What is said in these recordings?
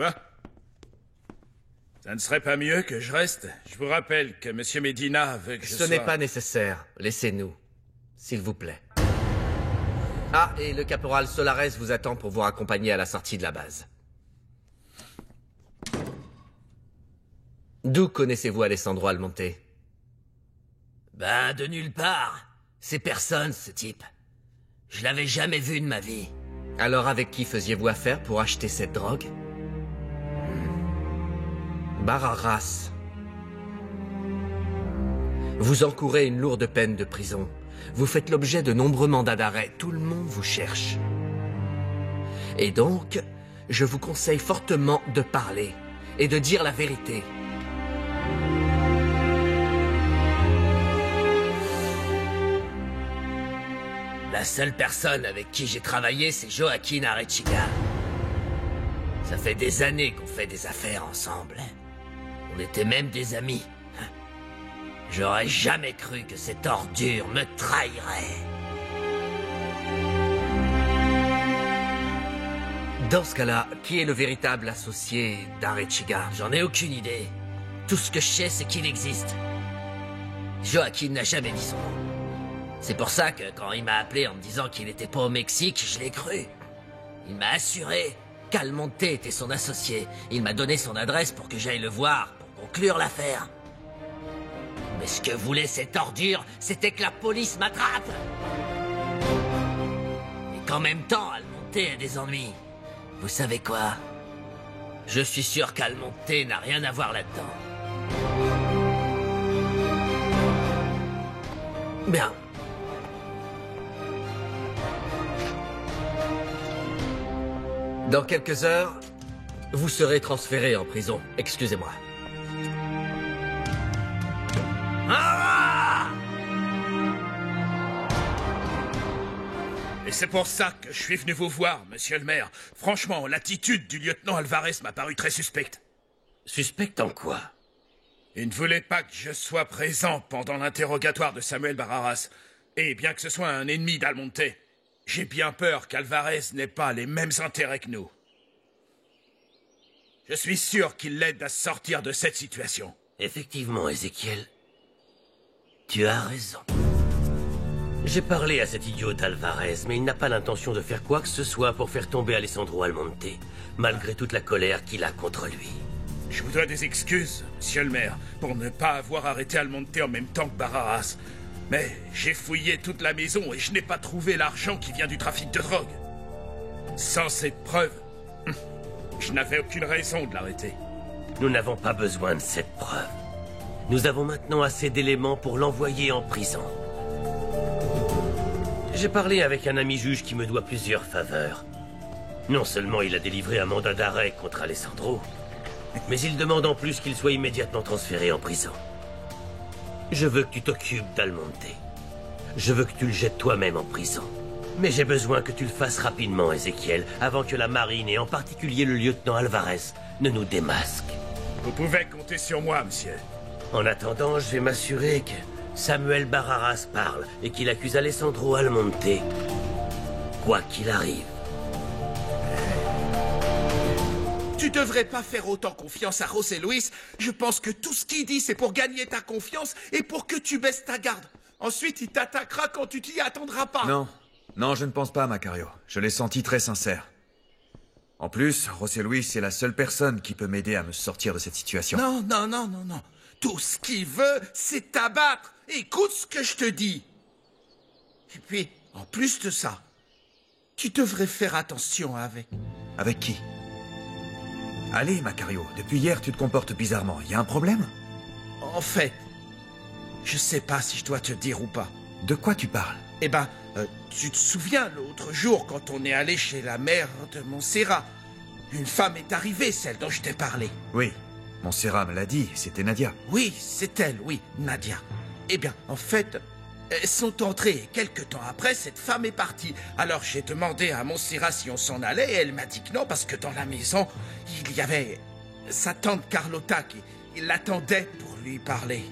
Quoi? Ça ne serait pas mieux que je reste? Je vous rappelle que Monsieur Medina veut que je sois... Ce n'est pas nécessaire. Laissez-nous. S'il vous plaît. Ah, et le caporal Solares vous attend pour vous raccompagner à la sortie de la base. D'où connaissez-vous Alessandro Almonte? Ben, de nulle part. C'est personne, ce type. Je l'avais jamais vu de ma vie. Alors avec qui faisiez-vous affaire pour acheter cette drogue? Barraras. Vous encourez une lourde peine de prison. Vous faites l'objet de nombreux mandats d'arrêt. Tout le monde vous cherche. Et donc, je vous conseille fortement de parler et de dire la vérité. La seule personne avec qui j'ai travaillé, c'est Joaquin Arechiga. Ça fait des années qu'on fait des affaires ensemble. On était même des amis. J'aurais jamais cru que cette ordure me trahirait. Dans ce cas-là, qui est le véritable associé d'Arechiga? J'en ai aucune idée. Tout ce que je sais, c'est qu'il existe. Joaquin n'a jamais dit son nom. C'est pour ça que quand il m'a appelé en me disant qu'il n'était pas au Mexique, je l'ai cru. Il m'a assuré qu'Almonte était son associé. Il m'a donné son adresse pour que j'aille le voir, pour conclure l'affaire. Mais ce que voulait cette ordure, c'était que la police m'attrape. Et qu'en même temps, Almonte a des ennuis. Vous savez quoi? Je suis sûr qu'Almonte n'a rien à voir là-dedans. Bien. Dans quelques heures, vous serez transféré en prison. Excusez-moi. Ah! Et c'est pour ça que je suis venu vous voir, monsieur le maire. Franchement, l'attitude du lieutenant Alvarez m'a paru très suspecte. Suspecte en quoi? Il ne voulait pas que je sois présent pendant l'interrogatoire de Samuel Barraras. Et bien que ce soit un ennemi d'Almonte, j'ai bien peur qu'Alvarez n'ait pas les mêmes intérêts que nous. Je suis sûr qu'il l'aide à sortir de cette situation. Effectivement, Ézéchiel. Tu as raison. J'ai parlé à cet idiot d'Alvarez, mais il n'a pas l'intention de faire quoi que ce soit pour faire tomber Alessandro Almonte, malgré toute la colère qu'il a contre lui. Je vous dois des excuses, monsieur le maire, pour ne pas avoir arrêté Almonte en même temps que Barraras. Mais j'ai fouillé toute la maison et je n'ai pas trouvé l'argent qui vient du trafic de drogue. Sans cette preuve, je n'avais aucune raison de l'arrêter. Nous n'avons pas besoin de cette preuve. Nous avons maintenant assez d'éléments pour l'envoyer en prison. J'ai parlé avec un ami juge qui me doit plusieurs faveurs. Non seulement il a délivré un mandat d'arrêt contre Alessandro, mais il demande en plus qu'il soit immédiatement transféré en prison. Je veux que tu t'occupes d'Almonte. Je veux que tu le jettes toi-même en prison. Mais j'ai besoin que tu le fasses rapidement, Ézéchiel, avant que la marine, et en particulier le lieutenant Alvarez, ne nous démasque. Vous pouvez compter sur moi, monsieur. En attendant, je vais m'assurer que Samuel Barraras parle et qu'il accuse Alessandro Almonte. Quoi qu'il arrive. Tu devrais pas faire autant confiance à José Luis. Je pense que tout ce qu'il dit, c'est pour gagner ta confiance et pour que tu baisses ta garde. Ensuite, il t'attaquera quand tu t'y attendras pas. Non, je ne pense pas, Macario. Je l'ai senti très sincère. En plus, José Luis est la seule personne qui peut m'aider à me sortir de cette situation. Non. Tout ce qu'il veut, c'est t'abattre. Écoute ce que je te dis. Et puis, en plus de ça, tu devrais faire attention avec... Avec qui? Allez, Macario, depuis hier, tu te comportes bizarrement. Il y a un problème? En fait, je sais pas si je dois te dire ou pas. De quoi tu parles? Eh ben, tu te souviens l'autre jour quand on est allé chez la mère de Montserrat? Une femme est arrivée, celle dont je t'ai parlé. Oui, Montserrat me l'a dit, c'était Nadia. Oui, c'est elle, oui, Nadia. Eh bien, en fait, elles sont entrées et quelque temps après, cette femme est partie. Alors j'ai demandé à Montserrat si on s'en allait et elle m'a dit que non parce que dans la maison, il y avait sa tante Carlotta qui l'attendait pour lui parler.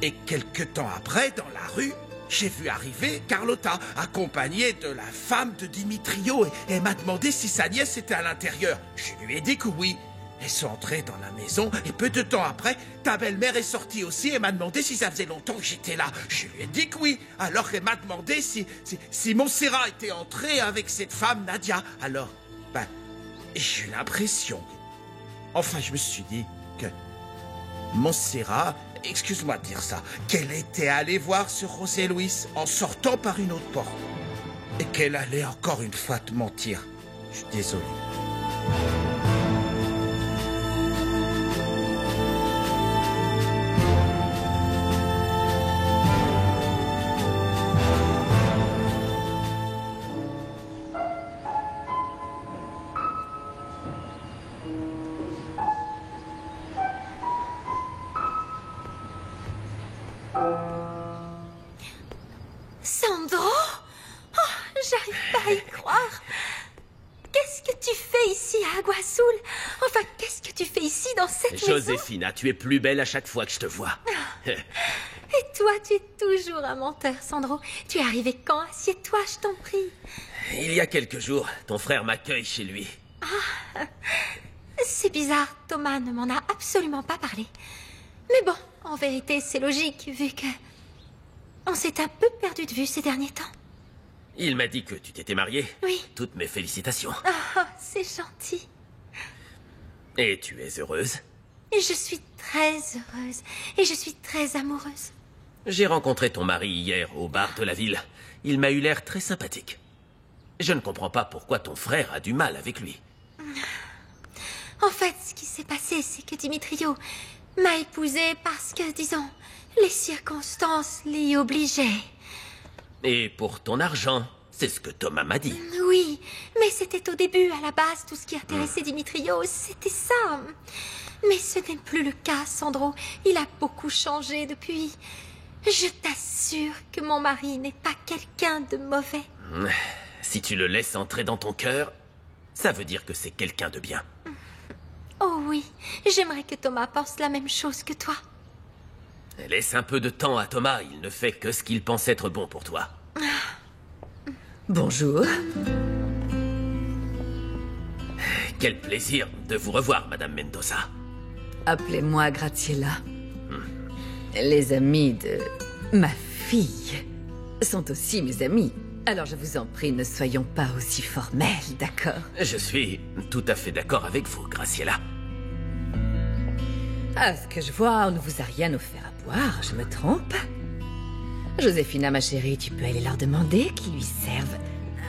Et quelque temps après, dans la rue, j'ai vu arriver Carlotta, accompagnée de la femme de Dimitrio, et elle m'a demandé si sa nièce était à l'intérieur. Je lui ai dit que oui. Elles sont entrées dans la maison, et peu de temps après, ta belle-mère est sortie aussi et m'a demandé si ça faisait longtemps que j'étais là. Je lui ai dit que oui. Alors elle m'a demandé si Montserrat était entré avec cette femme, Nadia. Alors, j'ai eu l'impression... Enfin, je me suis dit que Montserrat, excuse-moi de dire ça, qu'elle était allée voir ce José Luis en sortant par une autre porte. Et qu'elle allait encore une fois te mentir. Je suis désolé. Sandro? Oh, j'arrive pas à y croire. Qu'est-ce que tu fais ici à Aguasul? Enfin, qu'est-ce que tu fais ici dans cette maison? Joséphina, tu es plus belle à chaque fois que je te vois. Et toi, tu es toujours un menteur, Sandro. Tu es arrivé quand? Assieds-toi, je t'en prie. Il y a quelques jours, ton frère m'accueille chez lui. C'est bizarre, Thomas ne m'en a absolument pas parlé. Mais bon, en vérité, c'est logique, vu que... on s'est un peu perdu de vue ces derniers temps. Il m'a dit que tu t'étais mariée. Oui. Toutes mes félicitations. Ah, c'est gentil. Et tu es heureuse? Et je suis très heureuse. Et je suis très amoureuse. J'ai rencontré ton mari hier au bar de la ville. Il m'a eu l'air très sympathique. Je ne comprends pas pourquoi ton frère a du mal avec lui. En fait, ce qui s'est passé, c'est que Dimitrio m'a épousée parce que, disons, les circonstances l'y obligeaient. Et pour ton argent, c'est ce que Thomas m'a dit. Oui, mais c'était au début, à la base, tout ce qui intéressait Dimitrio, c'était ça. Mais ce n'est plus le cas, Sandro. Il a beaucoup changé depuis. Je t'assure que mon mari n'est pas quelqu'un de mauvais. Si tu le laisses entrer dans ton cœur, ça veut dire que c'est quelqu'un de bien. Oh oui, j'aimerais que Thomas pense la même chose que toi. Laisse un peu de temps à Thomas, il ne fait que ce qu'il pense être bon pour toi. Bonjour. Quel plaisir de vous revoir, Madame Mendoza. Appelez-moi Graciela. Les amis de ma fille sont aussi mes amis. Alors je vous en prie, ne soyons pas aussi formels, d'accord? Je suis tout à fait d'accord avec vous, Graciela. À ce que je vois, on ne vous a rien offert à boire, je me trompe? Joséphina, ma chérie, tu peux aller leur demander qu'ils lui servent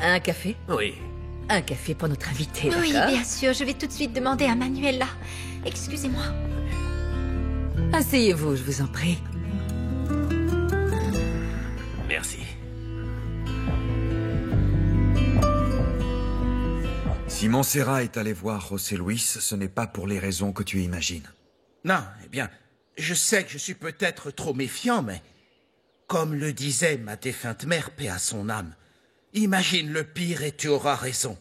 un café? Oui. Un café pour notre invité, d'accord? Oui, bien sûr, je vais tout de suite demander à Manuela. Excusez-moi. Asseyez-vous, je vous en prie. Merci. Si Montserrat est allé voir José Luis, ce n'est pas pour les raisons que tu imagines. Non, eh bien, je sais que je suis peut-être trop méfiant, mais... comme le disait ma défunte mère, paix à son âme, imagine le pire et tu auras raison.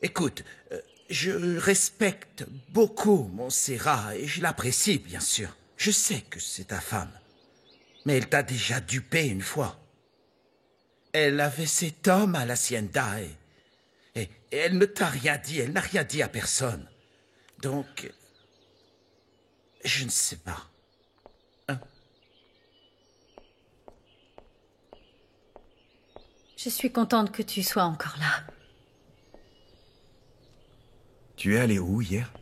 Écoute, je respecte beaucoup Montserrat et je l'apprécie, bien sûr. Je sais que c'est ta femme. Mais elle t'a déjà dupé une fois. Elle avait cet homme à l'hacienda et elle ne t'a rien dit, elle n'a rien dit à personne. Donc, je ne sais pas. Hein? Je suis contente que tu sois encore là. Tu es allé où hier?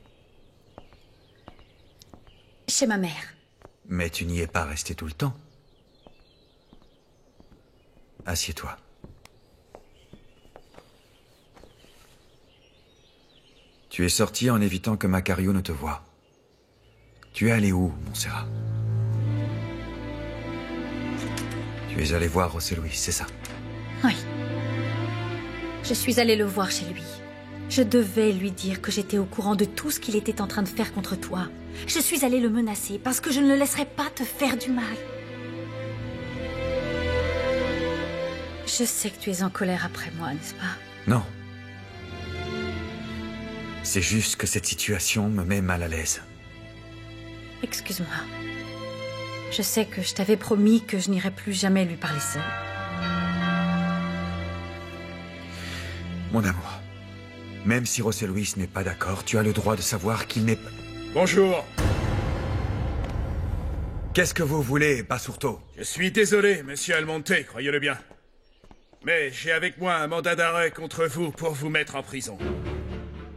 Chez ma mère. Mais tu n'y es pas resté tout le temps. Assieds-toi. Tu es sorti en évitant que Macario ne te voie. Tu es allé où, Montserrat? Tu es allé voir José Luis, c'est ça? Oui. Je suis allée le voir chez lui. Je devais lui dire que j'étais au courant de tout ce qu'il était en train de faire contre toi. Je suis allée le menacer parce que je ne le laisserai pas te faire du mal. Je sais que tu es en colère après moi, n'est-ce pas? Non. C'est juste que cette situation me met mal à l'aise. Excuse-moi. Je sais que je t'avais promis que je n'irais plus jamais lui parler seul. Mon amour, même si José Luis n'est pas d'accord, tu as le droit de savoir qu'il n'est pas... Bonjour. Qu'est-ce que vous voulez, Basurto? Je suis désolé, monsieur Almonte, croyez-le bien. Mais j'ai avec moi un mandat d'arrêt contre vous pour vous mettre en prison.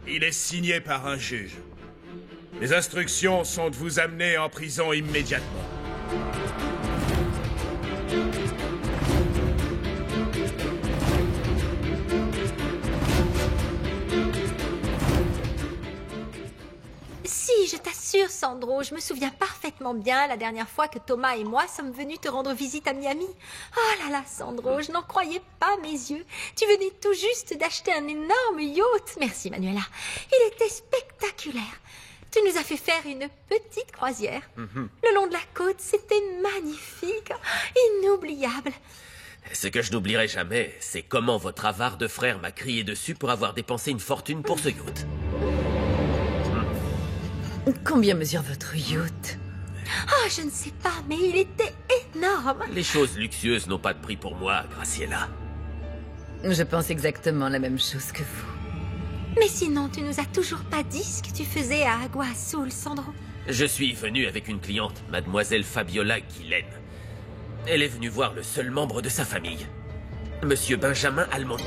Il est signé par un juge. Les instructions sont de vous amener en prison immédiatement. Si, je t'assure, Sandro, je me souviens parfaitement bien la dernière fois que Thomas et moi sommes venus te rendre visite à Miami. Oh là là, Sandro, je n'en croyais pas mes yeux. Tu venais tout juste d'acheter un énorme yacht. Merci, Manuela. Il était spectaculaire. Tu nous as fait faire une petite croisière. Le long de la côte, c'était magnifique, inoubliable. Ce que je n'oublierai jamais, c'est comment votre avare de frère m'a crié dessus pour avoir dépensé une fortune pour ce yacht. Combien mesure votre yacht? Oh, je ne sais pas, mais il était énorme. Les choses luxueuses n'ont pas de prix pour moi, Graciela. Je pense exactement la même chose que vous. Mais sinon, tu nous as toujours pas dit ce que tu faisais à Agua Azul, Sandro. Je suis venu avec une cliente, mademoiselle Fabiola Guilaine. Elle est venue voir le seul membre de sa famille, monsieur Benjamin Almonte.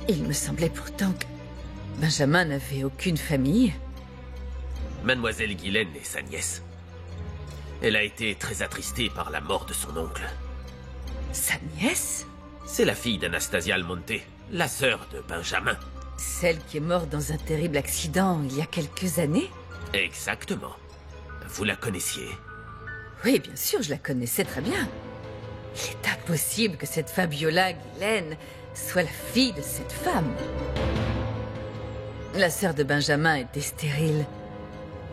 Il me semblait pourtant que Benjamin n'avait aucune famille. Mademoiselle Guilaine est sa nièce. Elle a été très attristée par la mort de son oncle. Sa nièce? C'est la fille d'Anastasia Almonte, la sœur de Benjamin. Celle qui est morte dans un terrible accident il y a quelques années? Exactement. Vous la connaissiez? Oui, bien sûr, je la connaissais très bien. Il est impossible que cette Fabiola Guilaine soit la fille de cette femme. La sœur de Benjamin était stérile.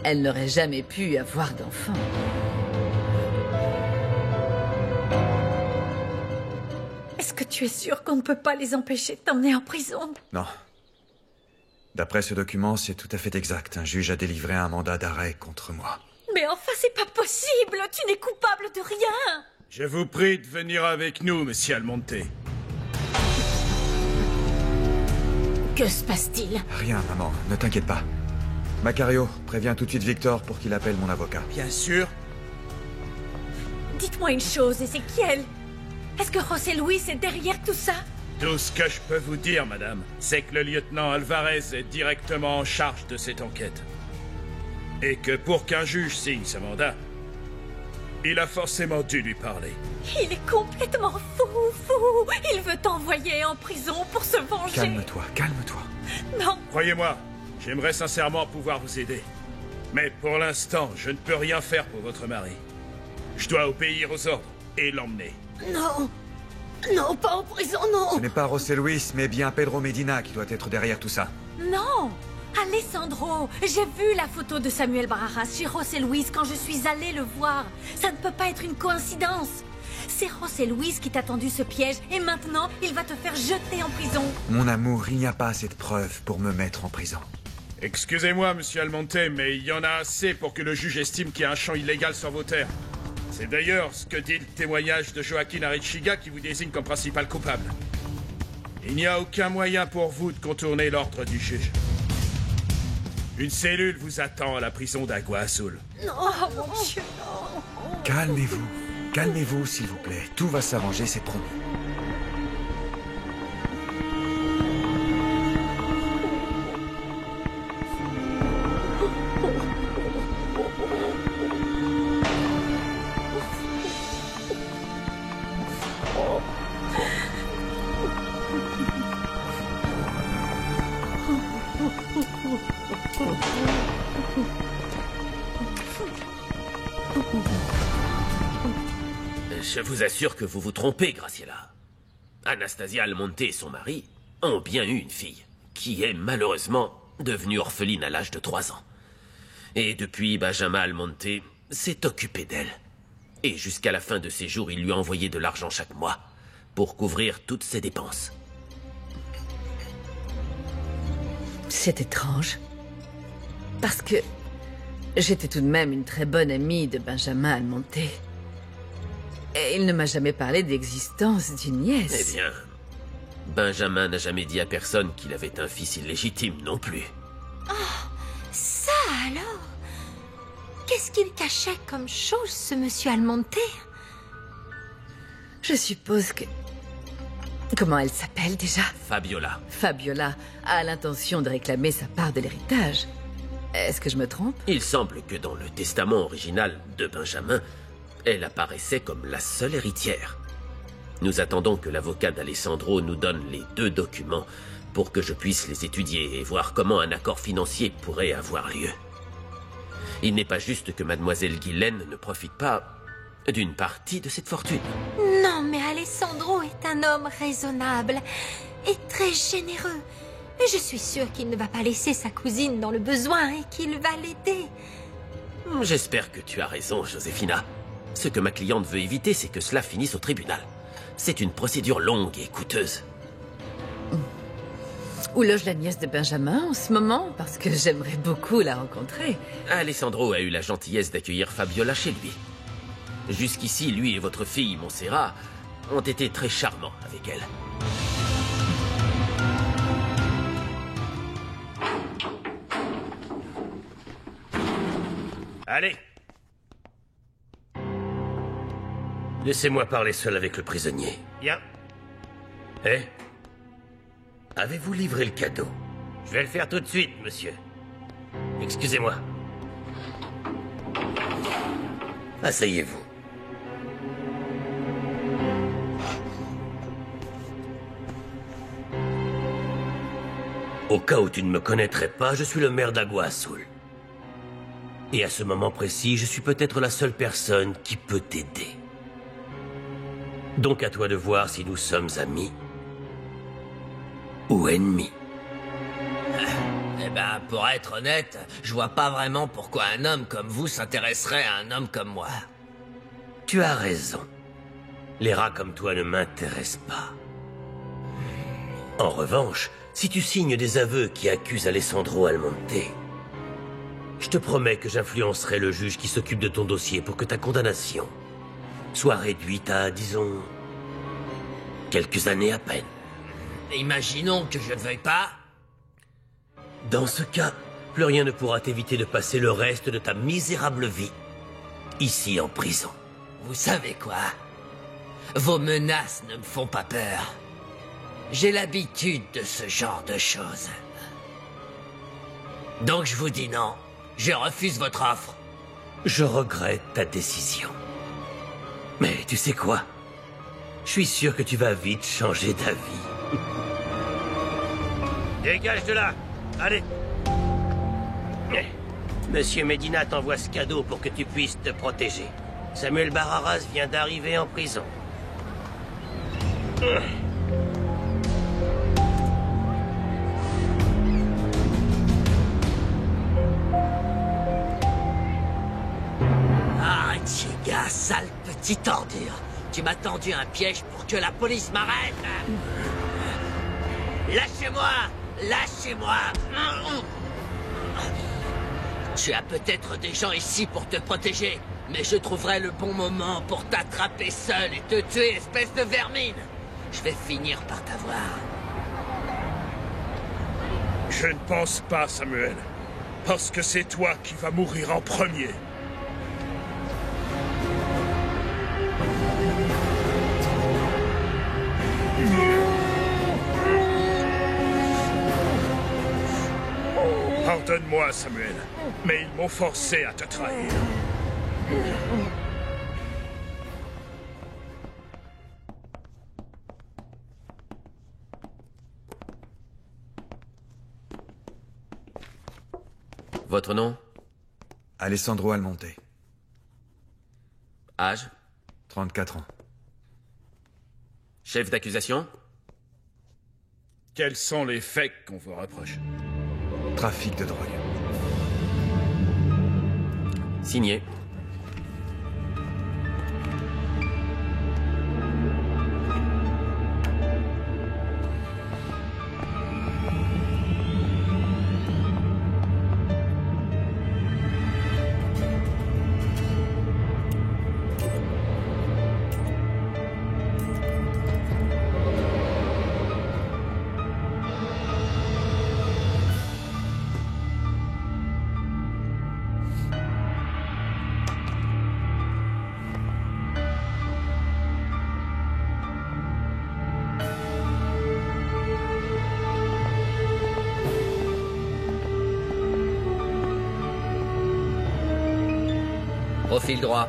Elle n'aurait jamais pu avoir d'enfant. Est-ce que tu es sûr qu'on ne peut pas les empêcher de t'emmener en prison? Non. D'après ce document, c'est tout à fait exact. Un juge a délivré un mandat d'arrêt contre moi. Mais enfin, c'est pas possible! Tu n'es coupable de rien! Je vous prie de venir avec nous, monsieur Almonte. Que se passe-t-il? Rien, maman, ne t'inquiète pas. Macario, préviens tout de suite Victor pour qu'il appelle mon avocat. Bien sûr. Dites-moi une chose, Ezequiel. Est-ce que José Luis est derrière tout ça? Tout ce que je peux vous dire, madame, c'est que le lieutenant Alvarez est directement en charge de cette enquête. Et que pour qu'un juge signe ce mandat, il a forcément dû lui parler. Il est complètement fou. Il veut t'envoyer en prison pour se venger. Calme-toi, calme-toi. Non. Croyez-moi, j'aimerais sincèrement pouvoir vous aider. Mais pour l'instant, je ne peux rien faire pour votre mari. Je dois obéir aux ordres et l'emmener. Non. Non, pas en prison, non. Ce n'est pas José Luis, mais bien Pedro Medina qui doit être derrière tout ça. Non. Alessandro, j'ai vu la photo de Samuel Barajas chez José Luis quand je suis allée le voir. Ça ne peut pas être une coïncidence. C'est José Luis qui t'a tendu ce piège et maintenant, il va te faire jeter en prison. Mon amour, il n'y a pas assez de preuves pour me mettre en prison. Excusez-moi, monsieur Almonte, mais il y en a assez pour que le juge estime qu'il y a un champ illégal sur vos terres. C'est d'ailleurs ce que dit le témoignage de Joaquin Arechiga qui vous désigne comme principal coupable. Il n'y a aucun moyen pour vous de contourner l'ordre du juge. Une cellule vous attend à la prison d'Agua Azul. Non, mon Dieu, non. Calmez-vous. Calmez-vous, s'il vous plaît. Tout va s'arranger, c'est promis. Je vous assure que vous vous trompez, Graciela. Anastasia Almonte et son mari ont bien eu une fille, qui est malheureusement devenue orpheline à l'âge de 3 ans. Et depuis, Benjamin Almonte s'est occupé d'elle. Et jusqu'à la fin de ses jours, il lui a envoyé de l'argent chaque mois pour couvrir toutes ses dépenses. C'est étrange. Parce que J'étais tout de même une très bonne amie de Benjamin Almonte. Et il ne m'a jamais parlé d'existence d'une nièce. Eh bien, Benjamin n'a jamais dit à personne qu'il avait un fils illégitime non plus. Ça alors? Qu'est-ce qu'il cachait comme chose, ce monsieur Almonte? Je suppose que... Comment elle s'appelle déjà? Fabiola. Fabiola a l'intention de réclamer sa part de l'héritage. Est-ce que je me trompe? Il semble que dans le testament original de Benjamin, elle apparaissait comme la seule héritière. Nous attendons que l'avocat d'Alessandro nous donne les 2 documents pour que je puisse les étudier et voir comment un accord financier pourrait avoir lieu. Il n'est pas juste que mademoiselle Guylaine ne profite pas d'une partie de cette fortune. Non, mais Alessandro est un homme raisonnable et très généreux. Et je suis sûre qu'il ne va pas laisser sa cousine dans le besoin et qu'il va l'aider. J'espère que tu as raison, Josefina. Ce que ma cliente veut éviter, c'est que cela finisse au tribunal. C'est une procédure longue et coûteuse. Où loge la nièce de Benjamin en ce moment? Parce que j'aimerais beaucoup la rencontrer. Alessandro a eu la gentillesse d'accueillir Fabiola chez lui. Jusqu'ici, lui et votre fille, Montserrat, ont été très charmants avec elle. Allez! Laissez-moi parler seul avec le prisonnier. Bien. Eh? Avez-vous livré le cadeau? Je vais le faire tout de suite, monsieur. Excusez-moi. Asseyez-vous. Au cas où tu ne me connaîtrais pas, je suis le maire d'Agua Azul. Et à ce moment précis, je suis peut-être la seule personne qui peut t'aider. Donc à toi de voir si nous sommes amis ou ennemis. Eh ben, pour être honnête, je vois pas vraiment pourquoi un homme comme vous s'intéresserait à un homme comme moi. Tu as raison. Les rats comme toi ne m'intéressent pas. En revanche, si tu signes des aveux qui accusent Alessandro Almonte, je te promets que j'influencerai le juge qui s'occupe de ton dossier pour que ta condamnation soit réduite à, disons, quelques années à peine. Imaginons que je ne veuille pas. Dans ce cas, plus rien ne pourra t'éviter de passer le reste de ta misérable vie ici en prison. Vous savez quoi? Vos menaces ne me font pas peur. J'ai l'habitude de ce genre de choses. Donc je vous dis non. Je refuse votre offre. Je regrette ta décision. Mais tu sais quoi? Je suis sûr que tu vas vite changer d'avis. Dégage de là! Allez! Monsieur Medina t'envoie ce cadeau pour que tu puisses te protéger. Samuel Barraras vient d'arriver en prison. Arrête, Chiga, sale petite ordure. Tu m'as tendu un piège pour que la police m'arrête. Lâchez-moi! Lâchez-moi! Tu as peut-être des gens ici pour te protéger, mais je trouverai le bon moment pour t'attraper seul et te tuer, espèce de vermine. Je vais finir par t'avoir. Je ne pense pas, Samuel. Parce que c'est toi qui vas mourir en premier. Pardonne-moi, Samuel, mais ils m'ont forcé à te trahir. Votre nom? Alessandro Almonte, Âge? 34 ans. Chef d'accusation? Quels sont les faits qu'on vous reproche? Trafic de drogue. Signé. Profil droit.